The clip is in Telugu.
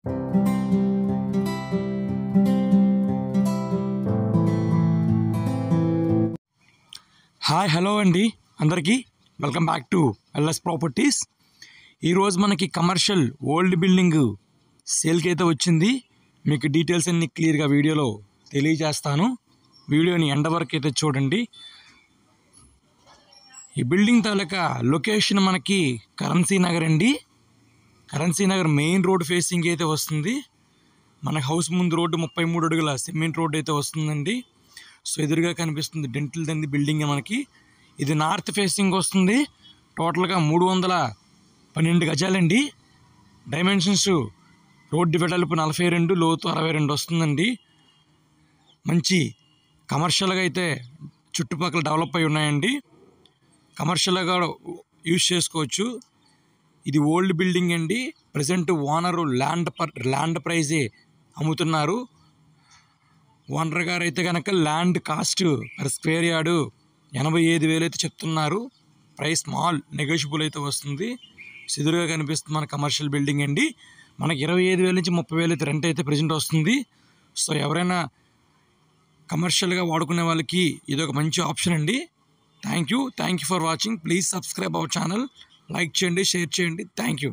హాయ్ హలో అండి అందరికీ welcome back to L S properties. ఈరోజు మనకి కమర్షియల్ ఓల్డ్ బిల్డింగ్ సేల్కి అయితే వచ్చింది. మీకు డీటెయిల్స్ అన్ని క్లియర్గా వీడియోలో తెలియజేస్తాను. వీడియోని ఎండ్ వరకు అయితే చూడండి. ఈ బిల్డింగ్ తాలూకా లొకేషన్ మనకి కరెన్సీ నగర్ అండి. Currency Nagar main road facing అయితే వస్తుంది. మన హౌస్ ముందు రోడ్డు 33 అడుగుల సిమెంట్ రోడ్ అయితే వస్తుందండి. సో ఎదురుగా కనిపిస్తుంది డెంటల్ దంది బిల్డింగ్. మనకి ఇది నార్త్ ఫేసింగ్ వస్తుంది. టోటల్గా 312 గజాలండి. డైమెన్షన్స్ రోడ్డు వెడల్పు 42, లోతు 62 వస్తుందండి. మంచి కమర్షియల్గా అయితే చుట్టుపక్కల డెవలప్ అయి ఉన్నాయండి. కమర్షియల్గా యూజ్ చేసుకోవచ్చు. ఇది ఓల్డ్ బిల్డింగ్ అండి. ప్రజెంట్ ఓనరు ల్యాండ్ ప్రైజే అమ్ముతున్నారు. ఓనర్ గారు అయితే కనుక land cost per square yard 85,000 అయితే చెప్తున్నారు. ప్రైస్ స్మాల్ నెగోషియబుల్ అయితే వస్తుంది. ఎదురుగా కనిపిస్తుంది మన కమర్షియల్ బిల్డింగ్ అండి. మనకి 25,000 నుంచి 30,000 అయితే రెంట్ అయితే ప్రజెంట్ వస్తుంది. సో ఎవరైనా కమర్షియల్గా వాడుకునే వాళ్ళకి ఇది ఒక మంచి ఆప్షన్ అండి. Thank you for watching. Please subscribe our channel. Like చేయండి, షేర్ చేయండి. Thank you.